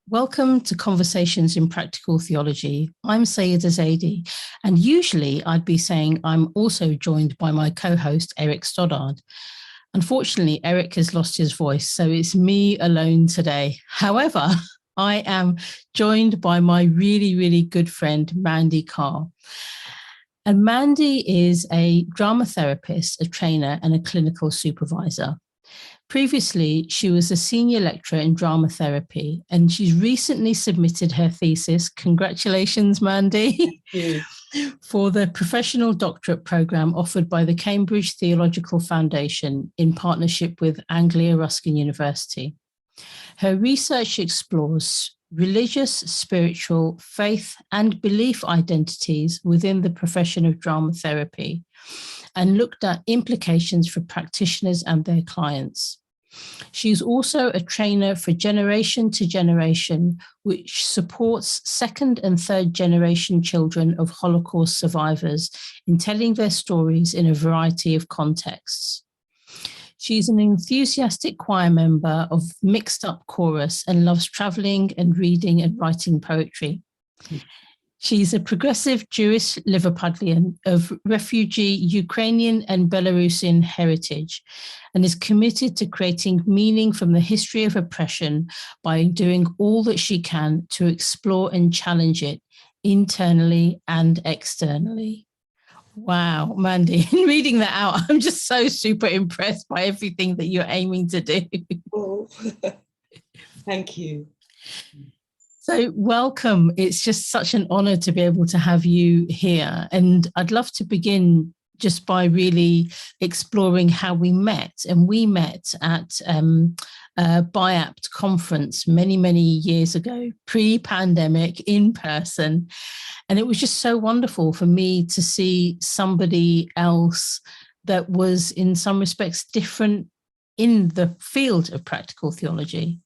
Welcome to Conversations in Practical Theology. I'm Saiyyidah Zaidi, and usually I'd be saying I'm also joined by my co-host, Eric Stoddard. Unfortunately, Eric has lost his voice, so it's me alone today. However, I am joined by my really good friend, Mandy Carr. And Mandy is a dramatherapist, a trainer, and a clinical supervisor. Previously, she was a senior lecturer in dramatherapy, and she's recently submitted her thesis. Congratulations, Mandy. Thank you. For the professional doctorate program offered by the Cambridge Theological Federation in partnership with Anglia, Ruskin University. Her research explores religious, spiritual, faith, and belief identities within the profession of dramatherapy, and looked at implications for practitioners and their clients. She's also a trainer for Generation to Generation, which supports second and third generation children of Holocaust survivors in telling their stories in a variety of contexts. She's an enthusiastic choir member of Mixed Up Chorus and loves traveling and reading and writing poetry. She's a progressive Jewish Liverpudlian of refugee Ukrainian and Belarusian heritage and is committed to creating meaning from the history of oppression by doing all that she can to explore and challenge it internally and externally. Wow, Mandy, in reading that out, I'm just so super impressed by everything that you're aiming to do. Oh, thank you. So welcome. It's just such an honor to be able to have you here. And I'd love to begin just by really exploring how we met. And we met at a BIAPT conference many years ago, pre-pandemic, in person. And it was just so wonderful for me to see somebody else that was in some respects different in the field of practical theology.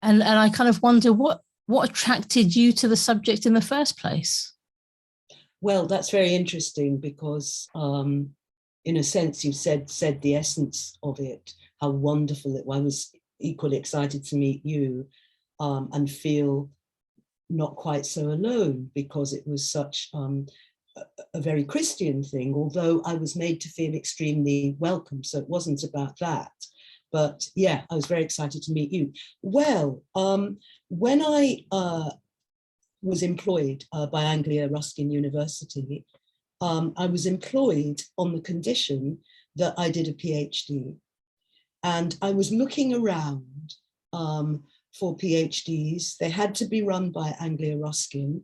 And I kind of wonder what attracted you to the subject in the first place? Well, that's very interesting because in a sense you said the essence of it, how wonderful it was. I was equally excited to meet you and feel not quite so alone because it was such a very Christian thing, although I was made to feel extremely welcome. So it wasn't about that. But yeah, I was very excited to meet you. Well, when I was employed by Anglia Ruskin University, I was employed on the condition that I did a PhD. And I was looking around for PhDs. They had to be run by Anglia Ruskin.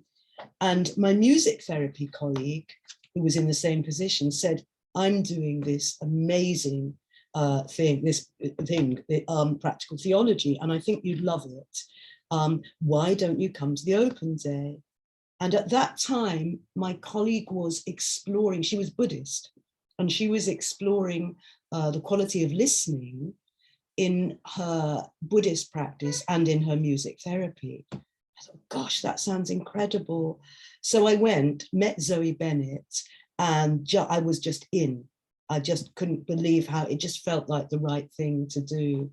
And my music therapy colleague, who was in the same position, said, I'm doing this amazing practical theology, and I think you'd love it. Why don't you come to the open day? And at that time, my colleague was exploring, she was Buddhist, and she was exploring the quality of listening in her Buddhist practice and in her music therapy. I thought, gosh, that sounds incredible. So I went, met Zoe Bennett, and I was just in. I just couldn't believe how it just felt like the right thing to do.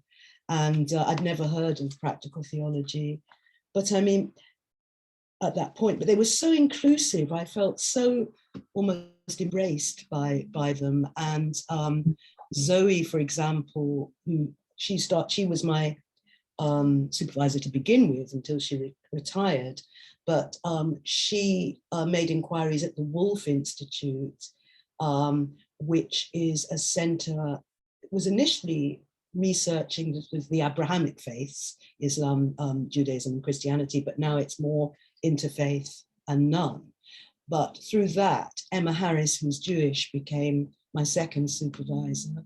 And I'd never heard of practical theology, but I mean, at that point, but they were so inclusive. I felt so almost embraced by them. And Zoe, for example, she was my supervisor to begin with until she retired, but she made inquiries at the Wolf Institute, which is a center, was initially researching the Abrahamic faiths, Islam, Judaism, and Christianity, but now it's more interfaith and none. But through that, Emma Harris, who's Jewish, became my second supervisor.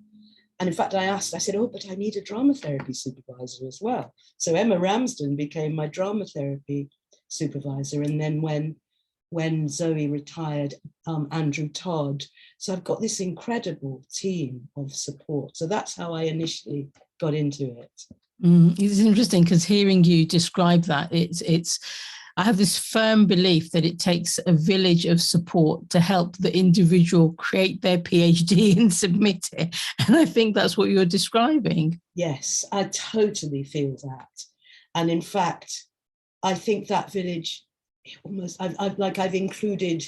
And in fact, I said, oh, but I need a drama therapy supervisor as well. So Emma Ramsden became my drama therapy supervisor. And then when Zoe retired, Andrew Todd. So I've got this incredible team of support. So that's how I initially got into it. It's interesting because hearing you describe that, it's I have this firm belief that it takes a village of support to help the individual create their PhD and submit it. And I think that's what you're describing. Yes, I totally feel that. And in fact, I think that village, almost, I've included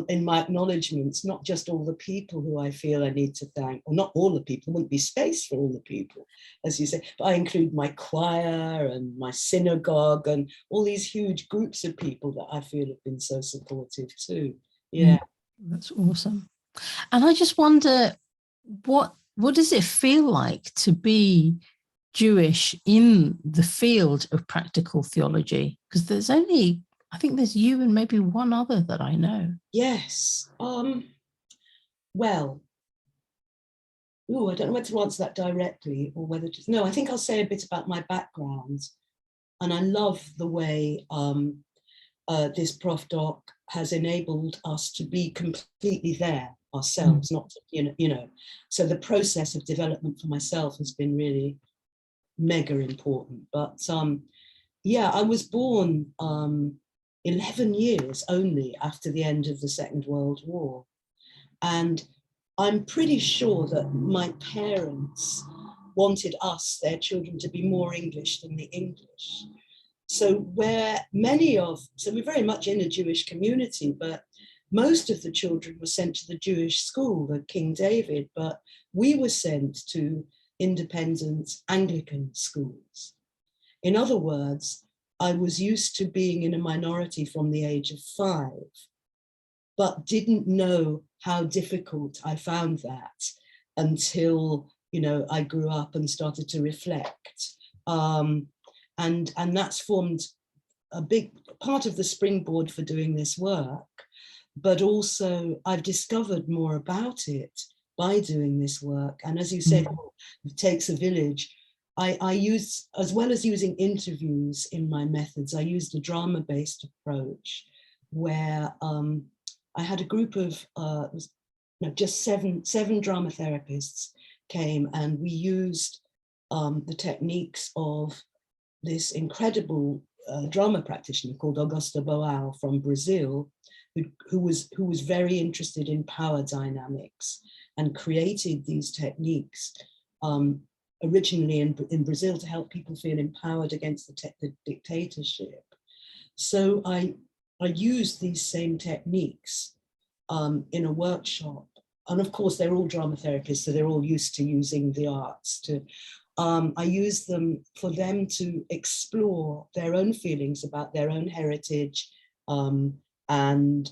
in my acknowledgements, not just all the people who I feel I need to thank, or not all the people, there wouldn't be space for all the people, as you say, but I include my choir and my synagogue and all these huge groups of people that I feel have been so supportive too. Yeah. That's awesome. And I just wonder, what does it feel like to be Jewish in the field of practical theology? Because there's only, I think there's you and maybe one other that I know. Yes. Well, I don't know whether to answer that directly or whether to, no, I think I'll say a bit about my background. And I love the way this Prof Doc has enabled us to be completely there ourselves, not to, you know. So the process of development for myself has been really mega important. But yeah, I was born 11 years only after the end of the Second World War. And I'm pretty sure that my parents wanted us, their children, to be more English than the English. So we're very much in a Jewish community, but most of the children were sent to the Jewish school, the King David, but we were sent to independent Anglican schools. In other words, I was used to being in a minority from the age of 5, but didn't know how difficult I found that until, you know, I grew up and started to reflect. And that's formed a big part of the springboard for doing this work. But also I've discovered more about it by doing this work. And as you said, it takes a village. I use, as well as using interviews in my methods, I used a drama-based approach where I had a group of just seven dramatherapists came, and we used the techniques of this incredible drama practitioner called Augusto Boal from Brazil, who was very interested in power dynamics and created these techniques originally in Brazil to help people feel empowered against the dictatorship. So I used these same techniques in a workshop. And of course, they're all drama therapists, so they're all used to using the arts. I use them for them to explore their own feelings about their own heritage, and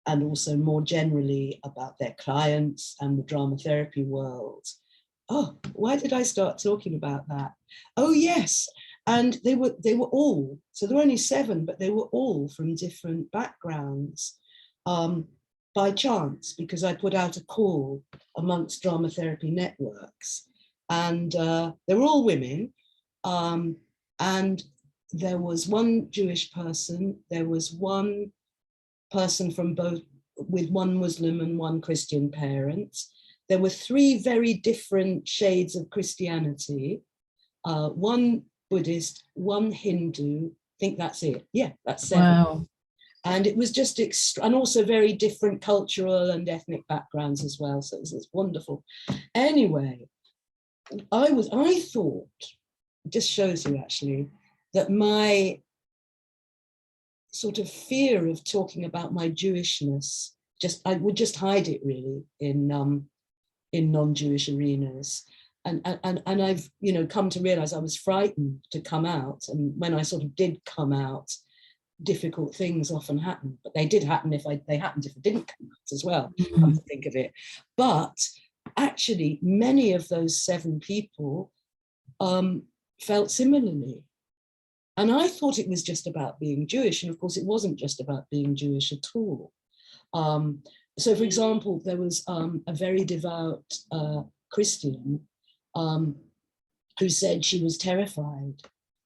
also more generally about their clients and the drama therapy world. Oh, why did I start talking about that? Oh, yes. And they were all, so there were only 7, but they were all from different backgrounds. By chance, because I put out a call amongst drama therapy networks, and they were all women, and there was one Jewish person, there was one person from both, with one Muslim and one Christian parent. There were 3 very different shades of Christianity, one Buddhist, one Hindu, I think that's it. Yeah, that's 7. Wow. And it was just, and also very different cultural and ethnic backgrounds as well. So it was wonderful. Anyway, I thought, it just shows you actually, that my sort of fear of talking about my Jewishness, I would just hide it really in non-Jewish arenas. And I've, come to realize I was frightened to come out. And when I sort of did come out, difficult things often happen, but they did happen they happened if it didn't come out as well, come to think of it. But actually, many of those 7 people felt similarly. And I thought it was just about being Jewish. And of course, it wasn't just about being Jewish at all. So for example, there was a very devout Christian who said she was terrified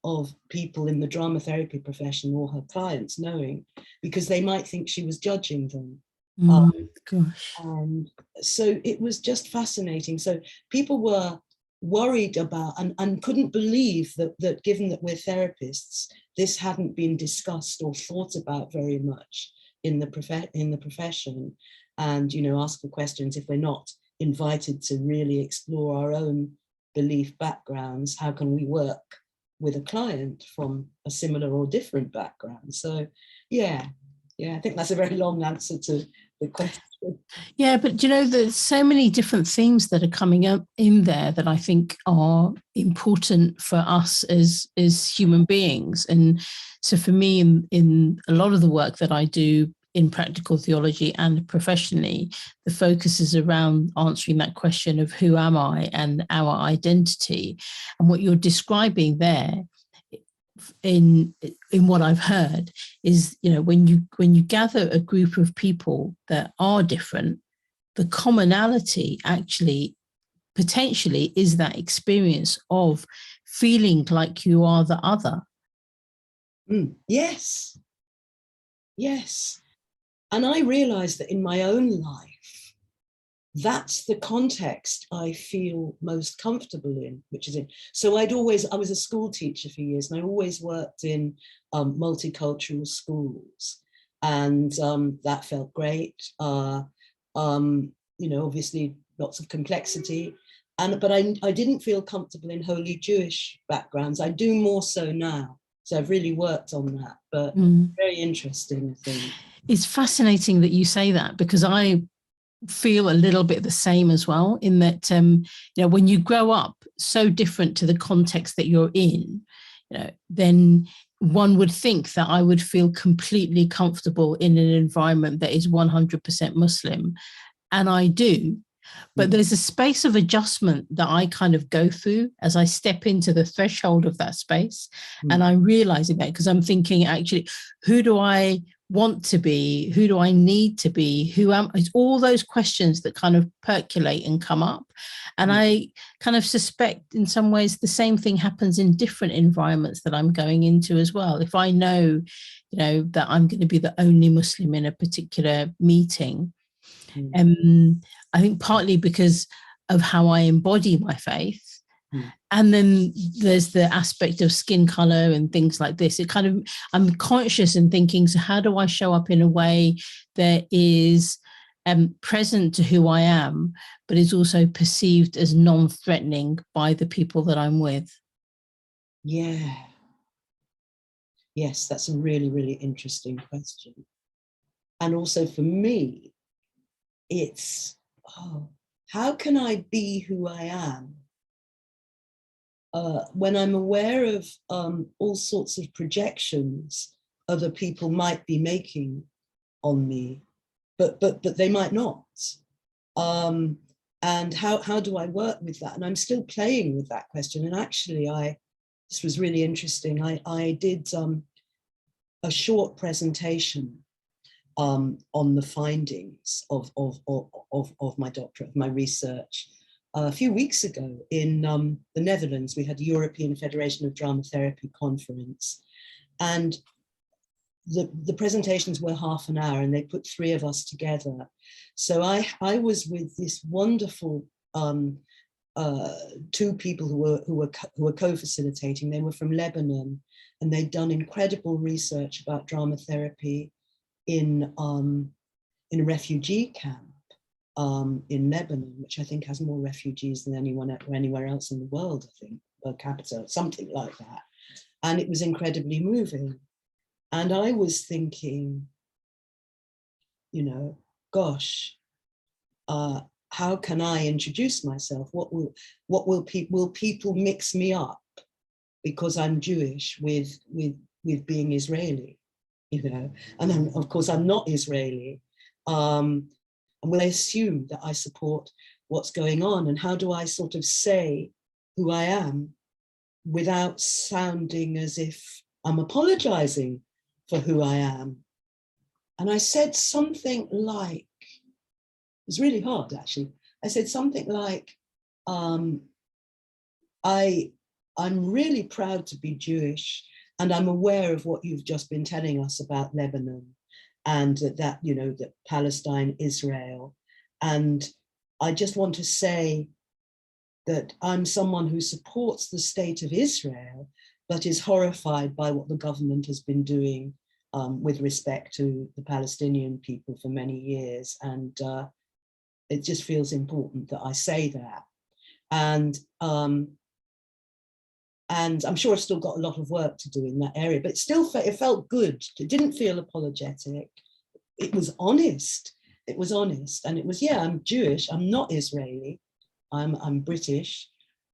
of people in the drama therapy profession or her clients knowing, because they might think she was judging them. Gosh. And so it was just fascinating. So people were worried about and couldn't believe that given that we're therapists, this hadn't been discussed or thought about very much in the profession, and, you know, ask the questions if we're not invited to really explore our own belief backgrounds. How can we work with a client from a similar or different background? So yeah, I think that's a very long answer to the question. Yeah, but you know, there's so many different themes that are coming up in there that I think are important for us as human beings. And so for me, in a lot of the work that I do in practical theology and professionally, the focus is around answering that question of who am I and our identity. And what you're describing there in what I've heard is, you know, when you gather a group of people that are different, the commonality actually potentially is that experience of feeling like you are the other. Yes. And I realized that in my own life, that's the context I feel most comfortable in, which is in. So I was a school teacher for years, and I always worked in multicultural schools, and that felt great. You know, obviously lots of complexity, but I didn't feel comfortable in wholly Jewish backgrounds. I do more so now. So I've really worked on that, but very interesting, I think. It's fascinating that you say that, because I feel a little bit the same as well, in that, you know, when you grow up so different to the context that you're in, you know, then one would think that I would feel completely comfortable in an environment that is 100% Muslim. And I do. But there's a space of adjustment that I kind of go through as I step into the threshold of that space. And I'm realizing that, because I'm thinking, actually, who do I want to be? Who do I need to be? Who am I? All those questions that kind of percolate and come up. And I kind of suspect in some ways the same thing happens in different environments that I'm going into as well. If I know, you know, that I'm going to be the only Muslim in a particular meeting, I think partly because of how I embody my faith. And then there's the aspect of skin color and things like this. It kind of, I'm conscious and thinking, so how do I show up in a way that is present to who I am, but is also perceived as non-threatening by the people that I'm with? Yeah. Yes, that's a really, really interesting question. And also for me, it's, how can I be who I am when I'm aware of all sorts of projections other people might be making on me, but they might not. And how do I work with that? And I'm still playing with that question. And actually, this was really interesting. I did a short presentation on the findings of my doctorate, of my research, a few weeks ago in the Netherlands. We had the European Federation of Dramatherapy conference, and the presentations were half an hour, and they put 3 of us together. So I was with this wonderful 2 people who were co-facilitating. They were from Lebanon, and they'd done incredible research about dramatherapy in a refugee camp in Lebanon, which I think has more refugees than anywhere else in the world, I think, per capita, something like that. And it was incredibly moving. And I was thinking, you know, gosh, how can I introduce myself? Will people mix me up because I'm Jewish with being Israeli? You know, and then of course I'm not Israeli. And will they assume that I support what's going on? And how do I sort of say who I am without sounding as if I'm apologizing for who I am? And I said something like, it was really hard actually. I said something like, I'm really proud to be Jewish, and I'm aware of what you've just been telling us about Lebanon, and that, you know, that Palestine, Israel. And I just want to say that I'm someone who supports the state of Israel, but is horrified by what the government has been doing with respect to the Palestinian people for many years. And it just feels important that I say that. And I'm sure I've still got a lot of work to do in that area, but it felt good. It didn't feel apologetic. It was honest. It was honest. And it was, yeah, I'm Jewish. I'm not Israeli. I'm British.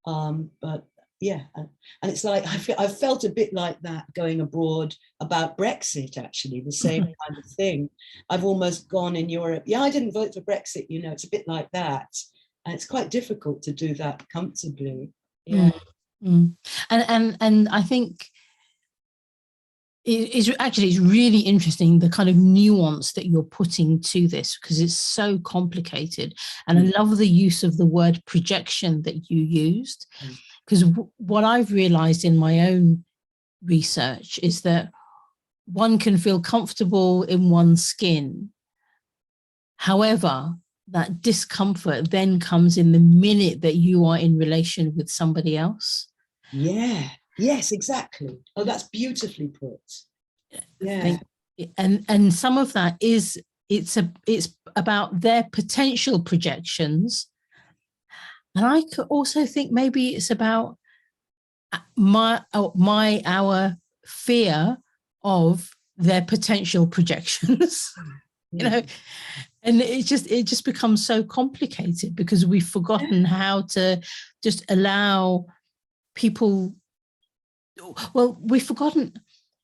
But yeah, and it's like, I felt a bit like that going abroad about Brexit, actually, the same kind of thing. I've almost gone in Europe. Yeah, I didn't vote for Brexit, you know, it's a bit like that. And it's quite difficult to do that comfortably. Yeah. And I think it's really interesting, the kind of nuance that you're putting to this, because it's so complicated. And I love the use of the word projection that you used, because what I've realized in my own research is that one can feel comfortable in one's skin. However, that discomfort then comes in the minute that you are in relation with somebody else. Yeah. Yes, exactly. Oh, that's beautifully put. Yeah. And some of that is, it's about their potential projections. And I could also think maybe it's about our fear of their potential projections. You know, and it just becomes so complicated because we've forgotten how to just allow people. Well, we've forgotten.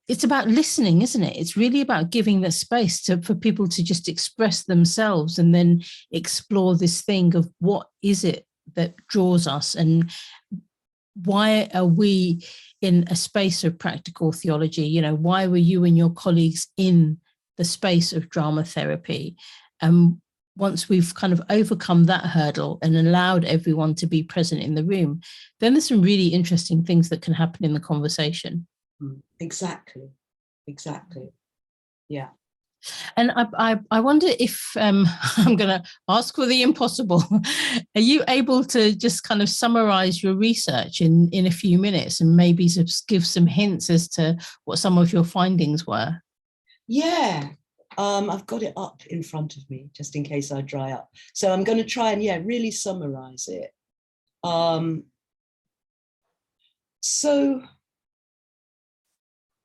It's about listening, isn't it? It's really about giving the space for people to just express themselves and then explore this thing of what is it that draws us, and why are we in a space of practical theology? You know, why were you and your colleagues in the space of drama therapy? Once we've kind of overcome that hurdle and allowed everyone to be present in the room, then there's some really interesting things that can happen in the conversation. Exactly. Yeah. And I wonder if I'm going to ask for the impossible. Are you able to just kind of summarize your research in a few minutes and maybe give some hints as to what some of your findings were? Yeah. I've got it up in front of me just in case I dry up. So I'm going to try and, really summarize it.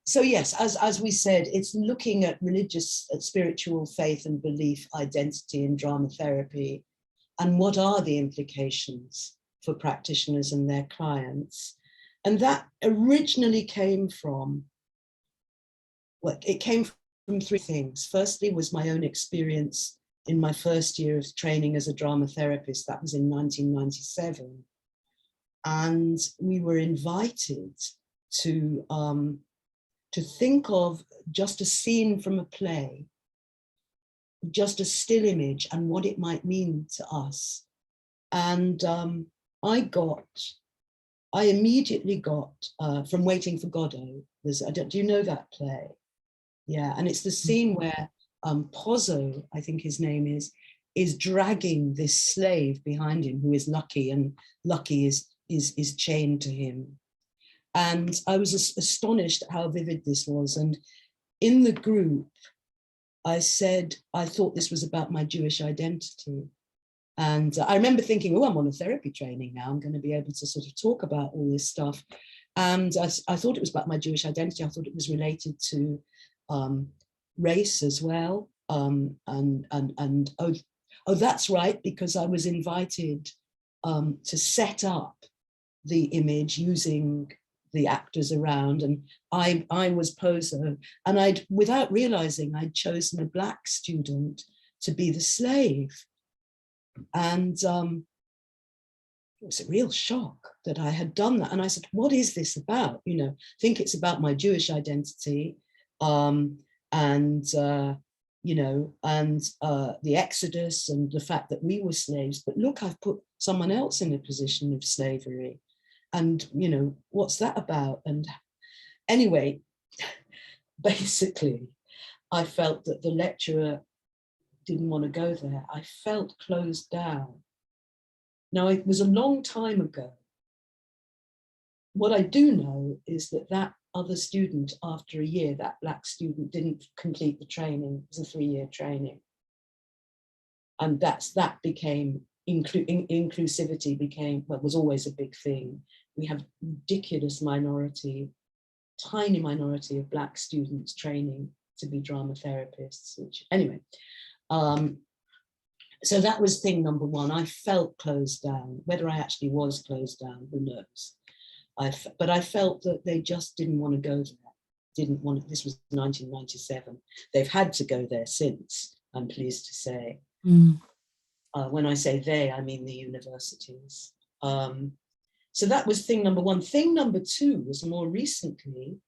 So yes, as we said, it's looking at spiritual faith and belief identity in drama therapy, and what are the implications for practitioners and their clients. And that originally came from, from three things. Firstly was my own experience in my first year of training as a drama therapist. That was in 1997. And we were invited to think of just a scene from a play, just a still image, and what it might mean to us. And I immediately got from Waiting for Godot. Do you know that play? Yeah, and it's the scene where Pozzo, I think his name is dragging this slave behind him who is Lucky, and Lucky is chained to him. And I was astonished at how vivid this was. And in the group, I said, I thought this was about my Jewish identity. And I remember thinking, oh, I'm on a therapy training now. I'm going to be able to sort of talk about all this stuff. And I thought it was about my Jewish identity. I thought it was related to race as well. And that's right, because I was invited to set up the image using the actors around, and I was Pozzo, and without realizing, I'd chosen a Black student to be the slave. And it was a real shock that I had done that. And I said, what is this about? You know, I think it's about my Jewish identity, and the Exodus and the fact that we were slaves. But look, I've put someone else in a position of slavery. And, you know, what's that about? And anyway, basically, I felt that the lecturer didn't want to go there. I felt closed down. Now, it was a long time ago, what I do know is that that other student, after a year, that Black student didn't complete the training. It was a 3-year training. And that became, inclusivity became, well, was always a big thing. We have ridiculous minority, tiny minority of Black students training to be drama therapists, which, anyway. So that was thing number one. I felt closed down. Whether I actually was closed down, who knows? But I felt that they just didn't want to go there. Didn't want to, this was 1997. They've had to go there since, I'm pleased to say. Mm. When I say they, I mean the universities. So that was thing number one. Thing number two was more recently,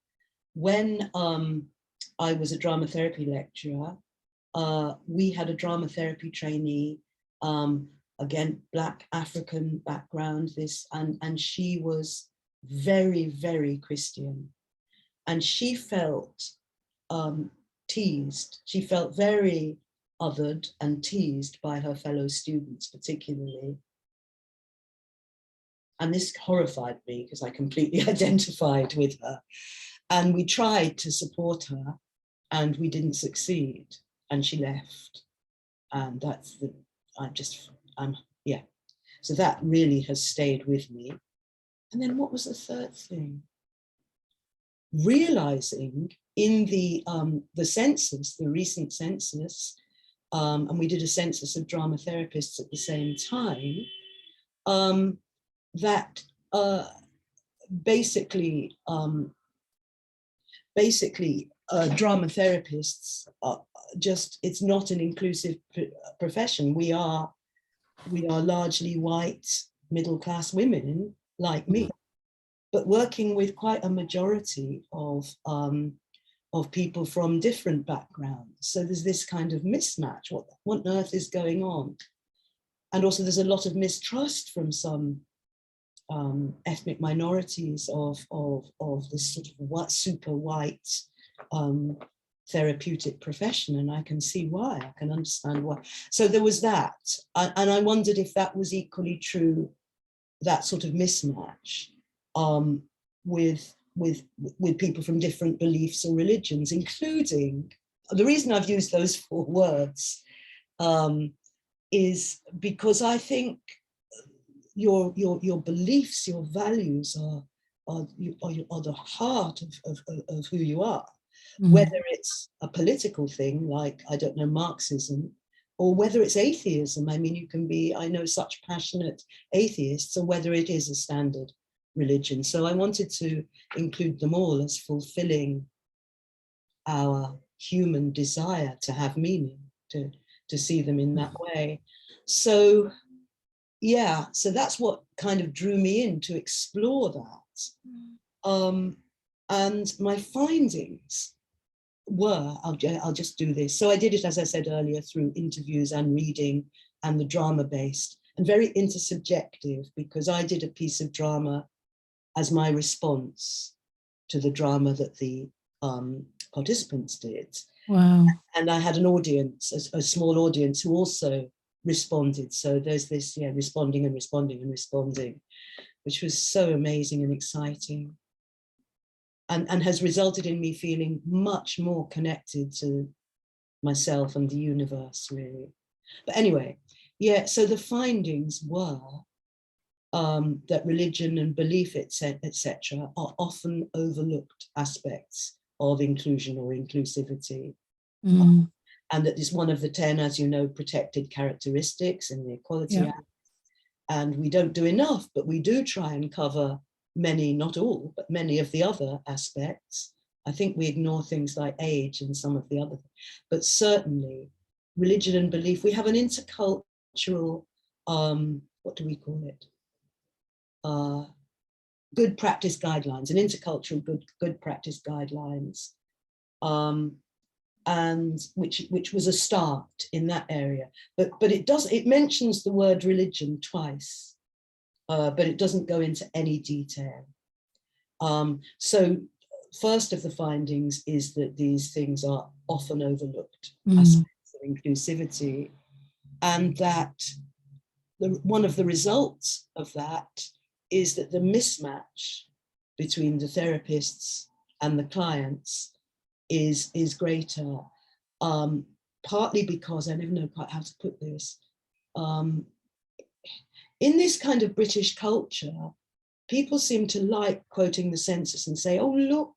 when I was a drama therapy lecturer. We had a drama therapy trainee, again, Black African background, and she was very, very Christian. And she felt teased. She felt very othered and teased by her fellow students, particularly. And this horrified me because I completely identified with her. And we tried to support her and we didn't succeed. And she left. And that's the, yeah. So that really has stayed with me. And then what was the third thing? Realizing in the census, the recent census, and we did a census of drama therapists at the same time, that basically drama therapists are just, it's not an inclusive profession. We are largely white, middle-class women like me, but working with quite a majority of people from different backgrounds. So there's this kind of mismatch. What on earth is going on? And also there's a lot of mistrust from some ethnic minorities of this sort of super white therapeutic profession, and I can see why, I can understand why. So there was that, and I wondered if that was equally true, that sort of mismatch with people from different beliefs or religions, including, the reason I've used those 4 words is because I think your beliefs, your values are the heart of who you are. Mm. Whether it's a political thing like, I don't know, Marxism, or whether it's atheism. I mean, you can be, I know such passionate atheists, or whether it is a standard religion. So I wanted to include them all as fulfilling our human desire to have meaning, to see them in that way. So yeah, so that's what kind of drew me in to explore that. And my findings were, I'll just do this. So I did it, as I said earlier, through interviews and reading and the drama-based, and very intersubjective, because I did a piece of drama as my response to the drama that the participants did. Wow. And I had an audience, a small audience, who also responded. So there's this, yeah, responding and responding and responding, which was so amazing and exciting. And has resulted in me feeling much more connected to myself and the universe, really. But anyway, yeah, so the findings were that religion and belief, etc., are often overlooked aspects of inclusion or inclusivity. Mm. And that is one of the 10, as you know, protected characteristics in the Equality Act. And we don't do enough, but we do try and cover many, not all, but many of the other aspects. I think we ignore things like age and some of the other, but certainly religion and belief. We have an intercultural, what do we call it? Good practice guidelines, an intercultural good practice guidelines, and which was a start in that area. But it mentions the word religion twice. But it doesn't go into any detail. So first of the findings is that these things are often overlooked aspects of inclusivity, and that one of the results of that is that the mismatch between the therapists and the clients is greater, partly because I never know quite how to put this. In this kind of British culture, people seem to like quoting the census and say, oh, look,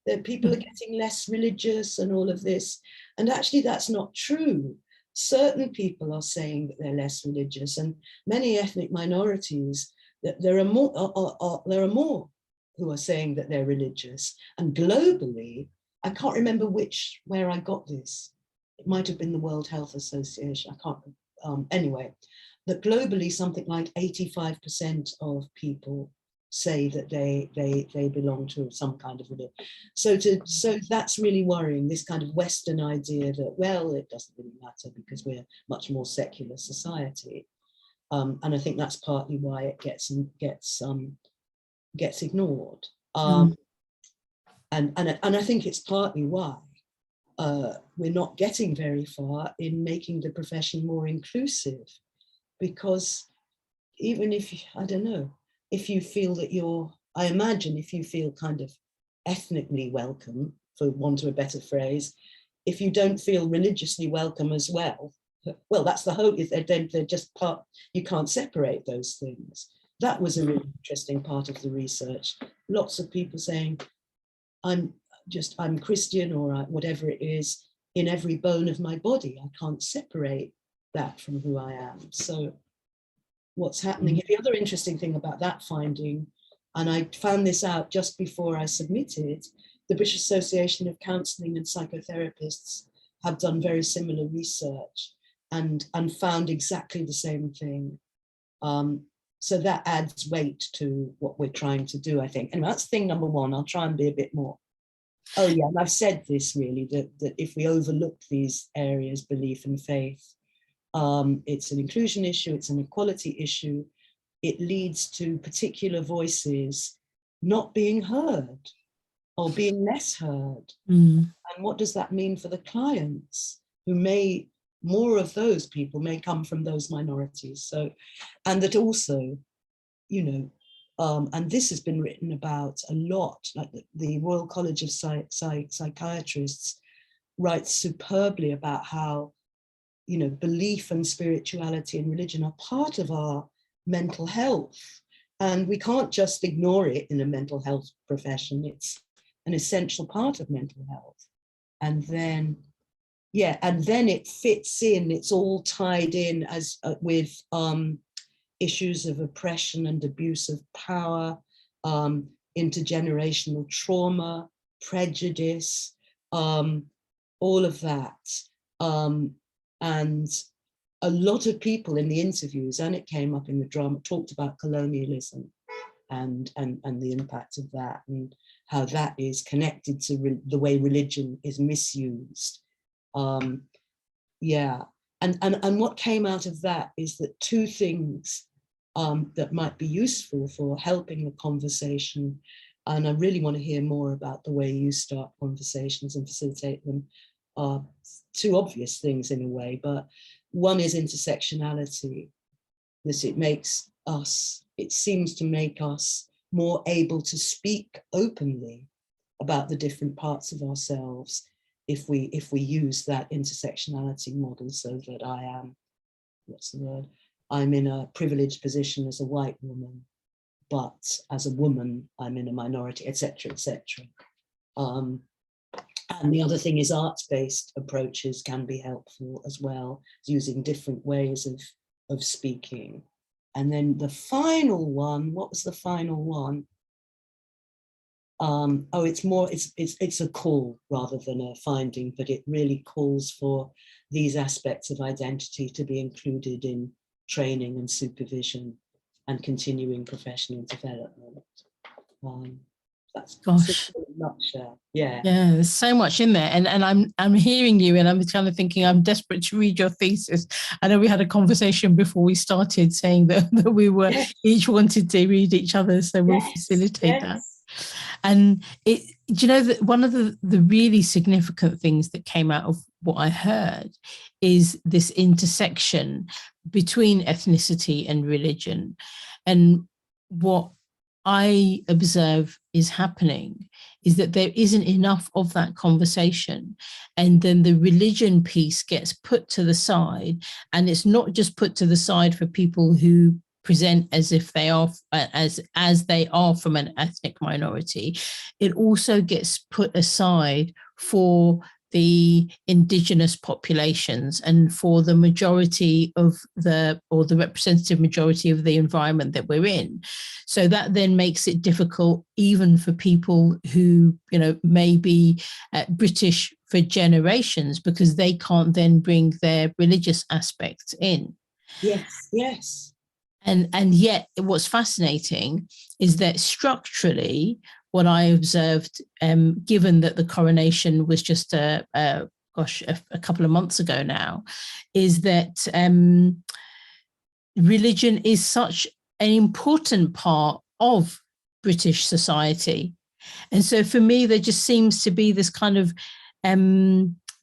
that people are getting less religious and all of this. And actually, that's not true. Certain people are saying that they're less religious, and many ethnic minorities, that there are more who are saying that they're religious. And globally, I can't remember where I got this. It might have been the World Health Association. I can't, anyway, that globally something like 85% of people say that they belong to some kind of religion. So that's really worrying, this kind of Western idea that, well, it doesn't really matter because we're a much more secular society. And I think that's partly why it gets ignored. And I think it's partly why we're not getting very far in making the profession more inclusive, because even if, I don't know, if you feel that I imagine if you feel kind of ethnically welcome, for want of a better phrase, if you don't feel religiously welcome as well, that's the whole, they're just part, you can't separate those things. That was a really interesting part of the research. Lots of people saying, I'm Christian, or whatever it is, in every bone of my body. I can't separate that from who I am. So what's happening? The other interesting thing about that finding, and I found this out just before I submitted, the British Association of Counselling and Psychotherapists have done very similar research and found exactly the same thing. So that adds weight to what we're trying to do, I think. And that's thing number one. I'll try and be a bit more. Oh yeah, and I've said this really, that if we overlook these areas, belief and faith, it's an inclusion issue, it's an equality issue. It leads to particular voices not being heard or being less heard. And what does that mean for the clients, who more of those people may come from those minorities? So, and that also, you know, and this has been written about a lot, like the Royal College of Psychiatrists writes superbly about how, you know, belief and spirituality and religion are part of our mental health. And we can't just ignore it in a mental health profession. It's an essential part of mental health. And then, yeah, and then it fits in, it's all tied in as with issues of oppression and abuse of power, intergenerational trauma, prejudice, all of that. And a lot of people in the interviews, and it came up in the drama, talked about colonialism and the impact of that, and how that is connected to the way religion is misused. Yeah, and what came out of that is that two things that might be useful for helping the conversation, and I really want to hear more about the way you start conversations and facilitate them, are two obvious things in a way, but one is intersectionality, that it seems to make us more able to speak openly about the different parts of ourselves if we use that intersectionality model, so that I am, I'm in a privileged position as a white woman, but as a woman, I'm in a minority, etc., etc. And the other thing is arts-based approaches can be helpful as well, using different ways of speaking. And then the final one, what was the final one? It's a call rather than a finding, but it really calls for these aspects of identity to be included in training and supervision and continuing professional development. That's in a nutshell. Yeah. Yeah, there's so much in there. And I'm hearing you, and I'm kind of thinking I'm desperate to read your thesis. I know we had a conversation before we started saying that we were each wanted to read each other, so we'll facilitate that. And do you know that one of the really significant things that came out of what I heard is this intersection between ethnicity and religion. And what I observe is happening is that there isn't enough of that conversation. And then the religion piece gets put to the side. And it's not just put to the side for people who present as if they are as they are from an ethnic minority. It also gets put aside for the indigenous populations and for the majority of the representative majority of the environment that we're in. So that then makes it difficult even for people who, may be British for generations, because they can't then bring their religious aspects in. Yes. And yet what's fascinating is that structurally, what I observed, given that the coronation was just a couple of months ago now, is that religion is such an important part of British society. And so for me, there just seems to be this kind of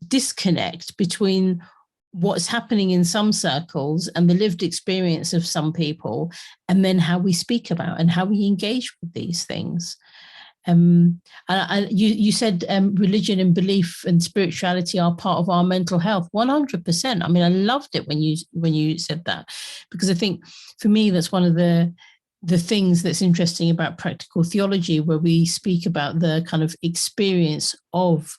disconnect between what's happening in some circles and the lived experience of some people, and then how we speak about and how we engage with these things. You said religion and belief and spirituality are part of our mental health. 100%. I mean, I loved it when you said that, because I think for me that's one of the things that's interesting about practical theology, where we speak about the kind of experience of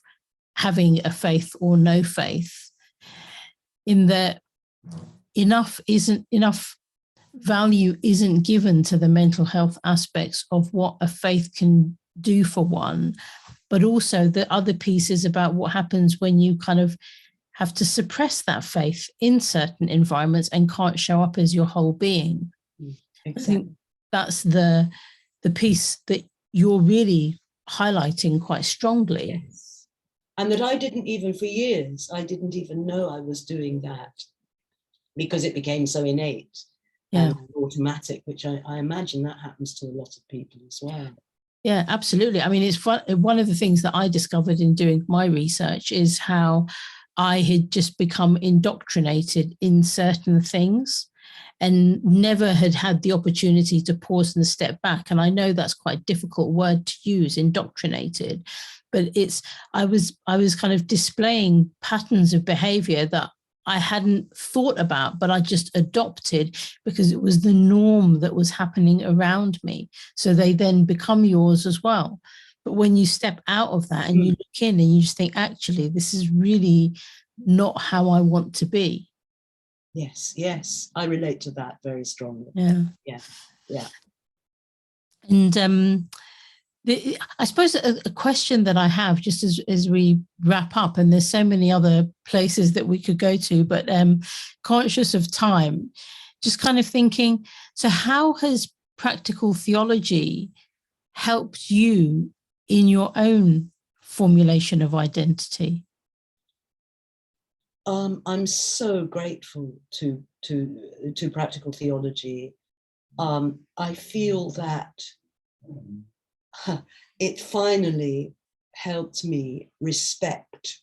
having a faith or no faith, in that enough value isn't given to the mental health aspects of what a faith can do for one, but also the other pieces about what happens when you kind of have to suppress that faith in certain environments and can't show up as your whole being. Exactly. I think that's the piece that you're really highlighting quite strongly. Yes. And that I didn't even, for years, I didn't even know I was doing that, because it became so innate and automatic, which I imagine that happens to a lot of people as well. Yeah, absolutely. I mean, it's one of the things that I discovered in doing my research is how I had just become indoctrinated in certain things and never had the opportunity to pause and step back. And I know that's quite a difficult word to use, indoctrinated, but I was kind of displaying patterns of behavior that I hadn't thought about, but I just adopted because it was the norm that was happening around me. So they then become yours as well. But when you step out of that and you look in and you just think, actually, this is really not how I want to be. Yes, I relate to that very strongly. Yeah. And I suppose a question that I have, just as we wrap up, and there's so many other places that we could go to, but conscious of time, just kind of thinking, so how has practical theology helped you in your own formulation of identity? I'm so grateful to practical theology. I feel that it finally helped me respect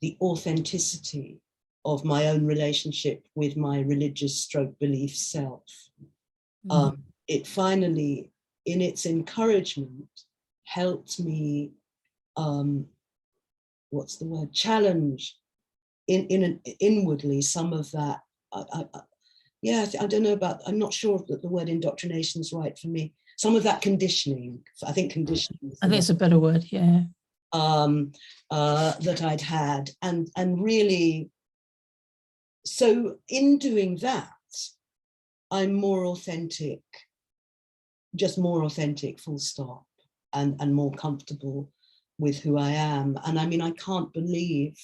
the authenticity of my own relationship with my religious belief self. It finally, in its encouragement, helped me, challenge inwardly some of that. I don't know about, I'm not sure that the word indoctrination is right for me. Some of that conditioning, I think conditioning. I think it's a better word, yeah. That I'd had, and really, so in doing that, I'm more authentic, just more authentic, full stop, and more comfortable with who I am. And I mean, I can't believe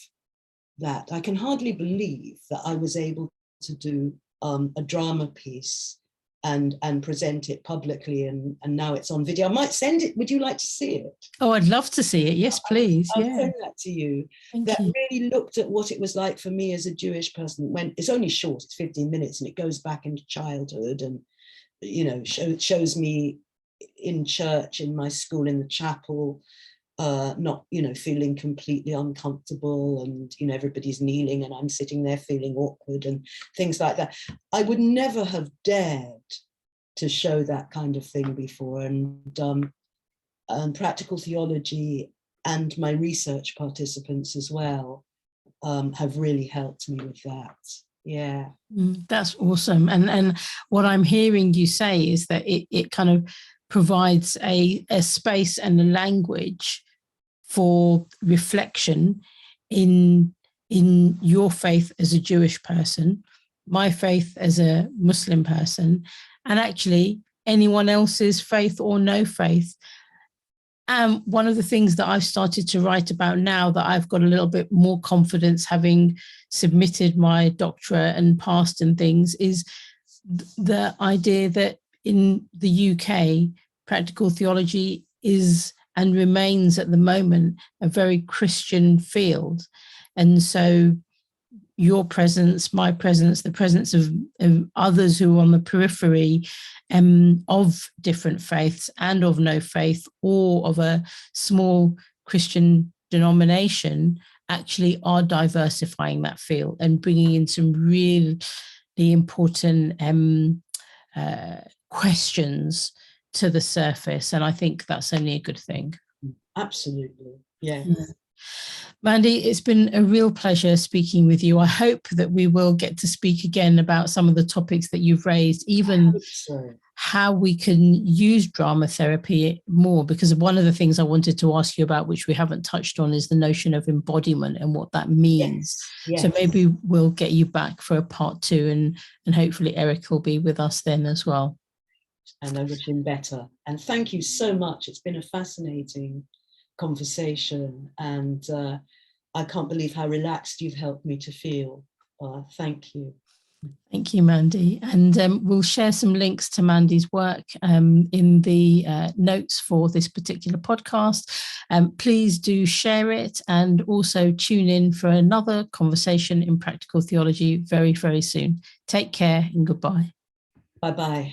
that, I can hardly believe that I was able to do a drama piece and present it publicly, and now it's on video. I might send it. Would you like to see it? Oh, I'd love to see it. Yes, please. I'll send that to you. Thank you. Really looked at what it was like for me as a Jewish person. When it's only short, it's 15 minutes, and it goes back into childhood, and shows me in church, in my school, in the chapel, not feeling completely uncomfortable, and everybody's kneeling and I'm sitting there feeling awkward and things like that. I would never have dared to show that kind of thing before. And practical theology and my research participants as well have really helped me with that. Yeah. That's awesome. And what I'm hearing you say is that it kind of provides a space and a language for reflection in your faith as a Jewish person, my faith as a Muslim person, and actually anyone else's faith or no faith. And one of the things that I've started to write about now that I've got a little bit more confidence, having submitted my doctorate and passed and things, is the idea that in the UK, practical theology is and remains at the moment a very Christian field. And so your presence, my presence, the presence of others who are on the periphery of different faiths and of no faith or of a small Christian denomination actually are diversifying that field and bringing in some really important questions to the surface. And I think that's only a good thing. Absolutely. Yes. Yeah. Mandy, it's been a real pleasure speaking with you. I hope that we will get to speak again about some of the topics that you've raised, even how we can use drama therapy more, because one of the things I wanted to ask you about, which we haven't touched on, is the notion of embodiment and what that means. Yes. So maybe we'll get you back for a part 2, and hopefully Eric will be with us then as well. And I wish him better. And thank you so much. It's been a fascinating conversation, and I can't believe how relaxed you've helped me to feel. Thank you. Thank you, Mandy. And we'll share some links to Mandy's work in the notes for this particular podcast. Please do share it, and also tune in for another conversation in practical theology very, very soon. Take care and goodbye. Bye-bye.